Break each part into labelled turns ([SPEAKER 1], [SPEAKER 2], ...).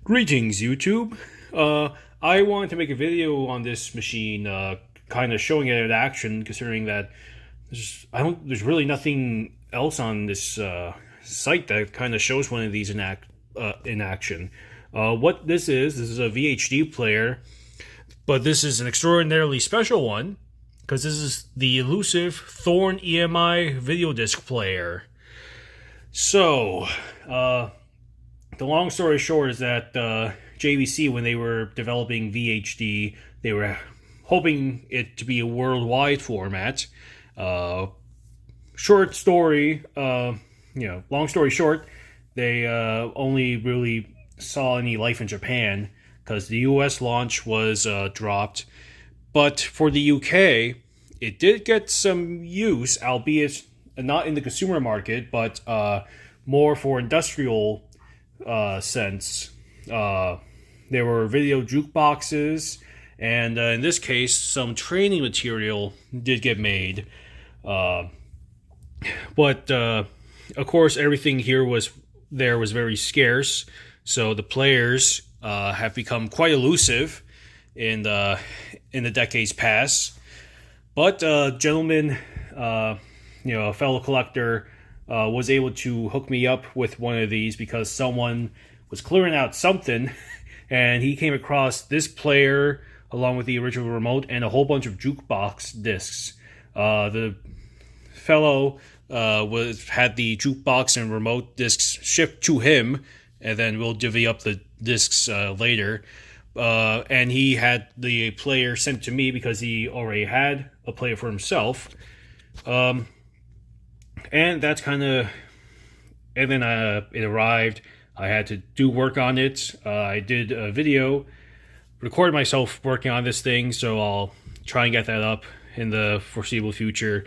[SPEAKER 1] Greetings, YouTube. I wanted to make a video on this machine, kind of showing it in action, considering that there's really nothing else on this site that kind of shows one of these in action. What this is a VHD player, but this is an extraordinarily special one because this is the elusive Thorn EMI Videodisc player. So, the long story short is that JVC, when they were developing VHD, they were hoping it to be a worldwide format. Short story, long story short, they only really saw any life in Japan because the US launch was dropped. But for the UK, it did get some use, albeit not in the consumer market, but more for industrial sense. There were video jukeboxes, and in this case, some training material did get made. But of course, everything here was very scarce, so the players have become quite elusive in the decades past. But gentleman, a fellow collector, was able to hook me up with one of these because someone was clearing out something, and he came across this player along with the original remote and a whole bunch of jukebox discs. The fellow had the jukebox and remote discs shipped to him, and then we'll divvy up the discs later. And he had the player sent to me because he already had a player for himself. And that's kind of, and then it arrived. I had to do work on it. I did a video, recorded myself working on this thing, so I'll try and get that up in the foreseeable future.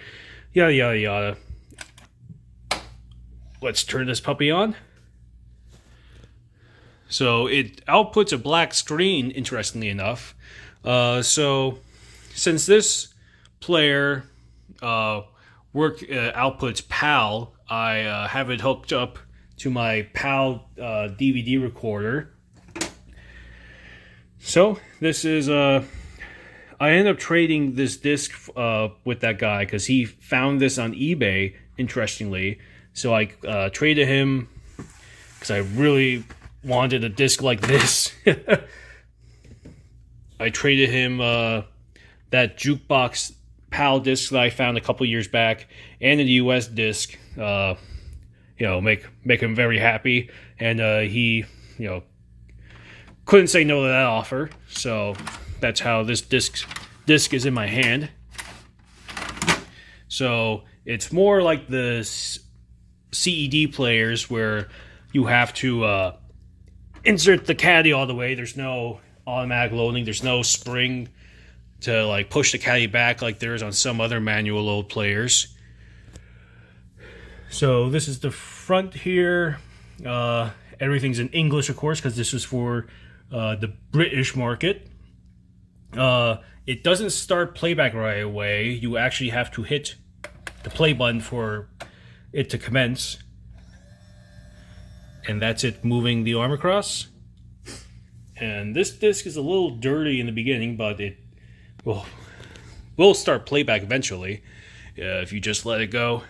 [SPEAKER 1] Yada, yada, yada. Let's turn this puppy on. So it outputs a black screen, interestingly enough. So since this player outputs PAL, I have it hooked up to my PAL DVD recorder. So this is I ended up trading this disc with that guy because he found this on eBay, interestingly. So I traded him because I really wanted a disc like this. I traded him that jukebox PAL disc that I found a couple years back, and the US disc, make him very happy, and he, couldn't say no to that offer. So that's how this disc is in my hand. So it's more like the CED players where you have to insert the caddy all the way. There's no automatic loading. There's no spring to push the caddy back like there is on some other manual load players. So this is the front here. Everything's in English, of course, because this is for the British market. It doesn't start playback right away. You actually have to hit the play button for it to commence. And that's it moving the arm across. And this disc is a little dirty in the beginning, but it will start playback eventually if you just let it go.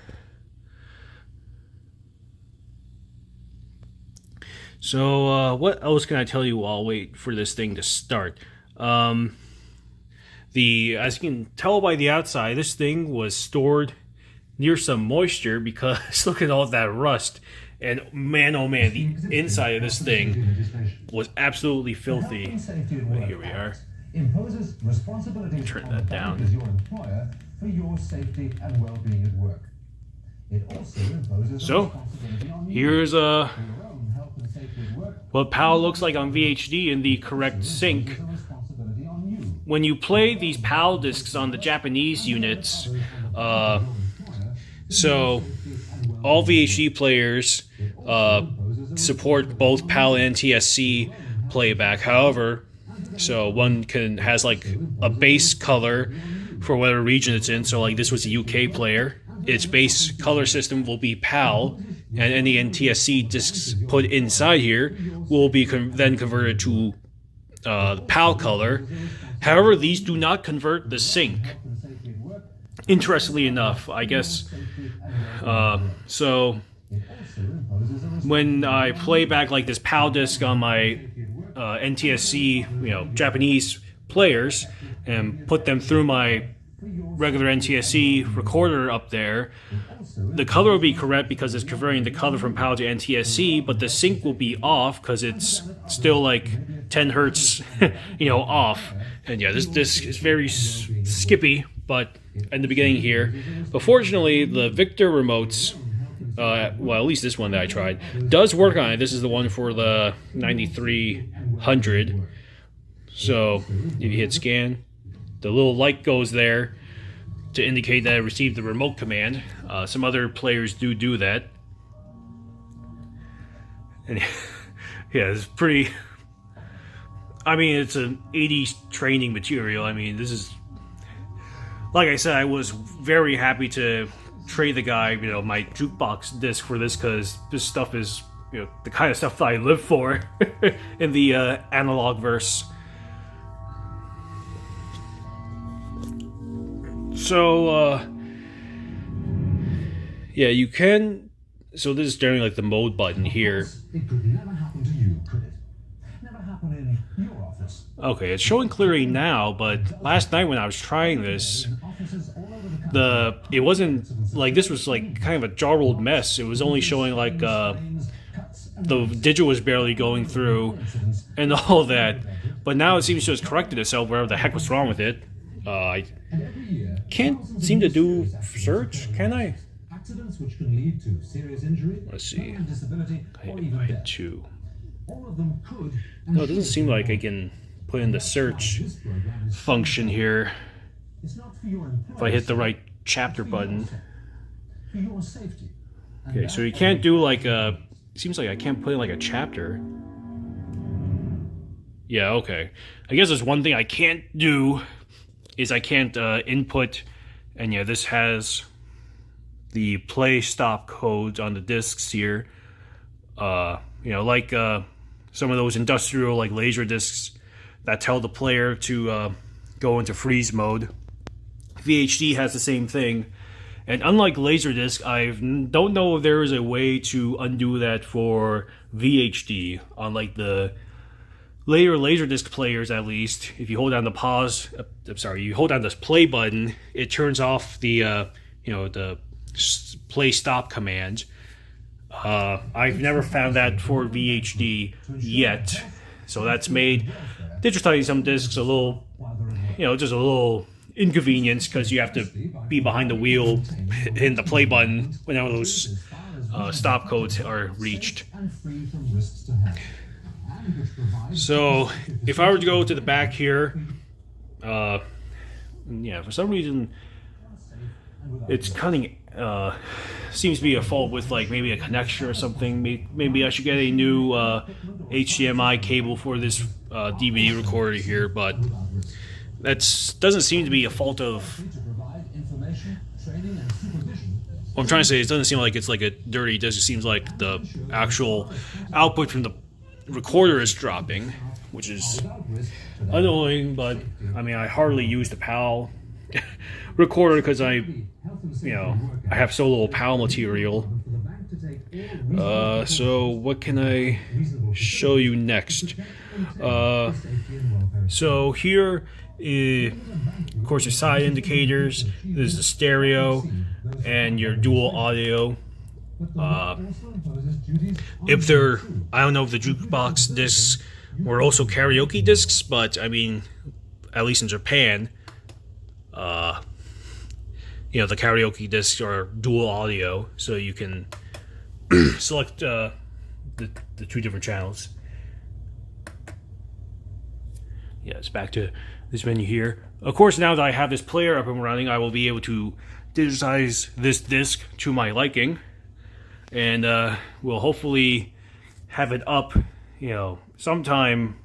[SPEAKER 1] So what else can I tell you while I wait for this thing to start? As you can tell by the outside, this thing was stored near some moisture because look at all that rust. And man, oh man, the inside of this thing was absolutely filthy. Well, here we are.
[SPEAKER 2] Imposes responsibility
[SPEAKER 1] turn that down.
[SPEAKER 2] As your employer for your safety and well-being at work. It also imposes responsibility on you.
[SPEAKER 1] Here's what PAL looks like on VHD in the correct sync. When you play these PAL discs on the Japanese units, so all VHD players support both PAL and NTSC playback. However, so one has a base color for whatever region it's in. So this was a UK player. Its base color system will be PAL, and any NTSC discs put inside here will be then converted to PAL color. However, these do not convert the sync. Interestingly enough, I guess. So when I play back like this PAL disc on my NTSC, Japanese players, and put them through my regular NTSC recorder up there, the color will be correct because it's converting the color from PAL to NTSC, but the sync will be off because it's still like 10 hertz, off. And yeah, this disc is very skippy, but in the beginning here. But fortunately, the Victor remotes, well, at least this one that I tried, does work on it. This is the one for the 9300. So if you hit scan, the little light goes there to indicate that I received the remote command. Some other players do that. And yeah, it's pretty... I mean, it's an 80s training material. I mean, this is... Like I said, I was very happy to trade the guy, my jukebox disc for this, because this stuff is, the kind of stuff that I live for in the analog verse. So, yeah, you can... So this is generally like the mode button here.
[SPEAKER 2] It could never happen to you, could it? Never happen in your office.
[SPEAKER 1] Okay, it's showing clearly now, but last night when I was trying this, it wasn't like, this was like kind of a jarbled mess. It was only showing like the digital was barely going through and all that. But now it seems to have corrected itself, whatever the heck was wrong with it. I can't seem to do search, can I?
[SPEAKER 2] Accidents which can lead to serious injury,
[SPEAKER 1] Let's see.
[SPEAKER 2] disability, or even
[SPEAKER 1] I hit
[SPEAKER 2] death.
[SPEAKER 1] 2.
[SPEAKER 2] All of them could.
[SPEAKER 1] No, it doesn't seem like I can put in the search function here.
[SPEAKER 2] It's not for your employees,
[SPEAKER 1] If I hit the right chapter button.
[SPEAKER 2] for your safety.
[SPEAKER 1] Okay, so you can't do like a... Seems like I can't put in like a chapter. Yeah, okay. I guess there's one thing I can't do is I can't input, and yeah, this has the play stop codes on the discs here. Like some of those industrial like laser discs that tell the player to go into freeze mode. VHD has the same thing, and unlike Laserdisc, I don't know if there is a way to undo that for VHD. Unlike the later Laserdisc players, at least, if you hold down the you hold down this play button, it turns off the the play stop command. I've never found that for VHD yet, so that's made digitizing some discs a little, just a little inconvenience, because you have to be behind the wheel hitting the play button whenever those stop codes are reached. So if I were to go to the back here, for some reason it's cutting. Seems to be a fault with like maybe a connection or something. Maybe I should get a new HDMI cable for this DVD recorder here, but that doesn't seem to be a fault of... What I'm trying to say is, it doesn't seem like it's like a dirty disc. It seems like the actual output from the recorder is dropping, which is annoying, but I mean, I hardly use the PAL recorder because I have so little PAL material. So what can I show you next? So here, of course, your side indicators. There's the stereo and your dual audio. If I don't know if the jukebox discs were also karaoke discs, but I mean, at least in Japan, the karaoke discs are dual audio, so you can select the two different channels. Yeah, it's back to this menu here. Of course, now that I have this player up and running, I will be able to digitize this disc to my liking, and we'll hopefully have it up, sometime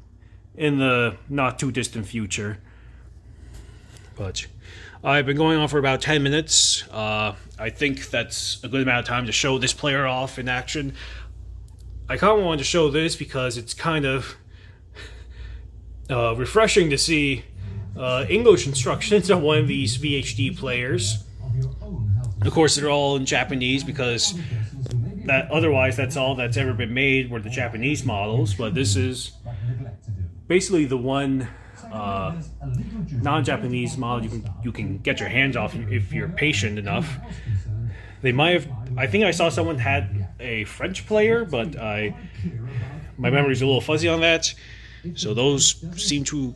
[SPEAKER 1] in the not too distant future. But I've been going on for about 10 minutes. I think that's a good amount of time to show this player off in action. I kind of wanted to show this because it's kind of refreshing to see English instructions on one of these VHD players. Of course, they're all in Japanese because otherwise that's all that's ever been made were the Japanese models, but this is basically the one non-Japanese model you can get your hands off if you're patient enough. They might have, I think I saw someone had a French player, but my memory's a little fuzzy on that. So those seem to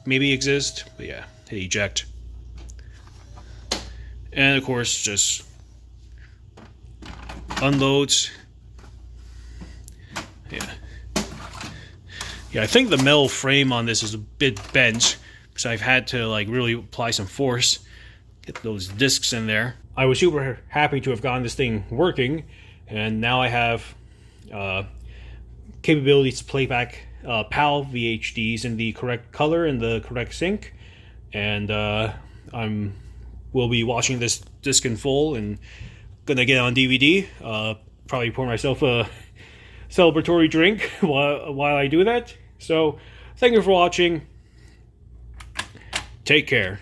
[SPEAKER 1] maybe exist, but yeah, hit eject. And of course, just unloads. Yeah, I think the metal frame on this is a bit bent, because I've had to like really apply some force, get those discs in there. I was super happy to have gotten this thing working, and now I have capabilities to play back PAL VHDs in the correct color and the correct sync, and will be watching this disc in full and gonna get it on DVD. Probably pour myself a celebratory drink while I do that. So, thank you for watching. Take care.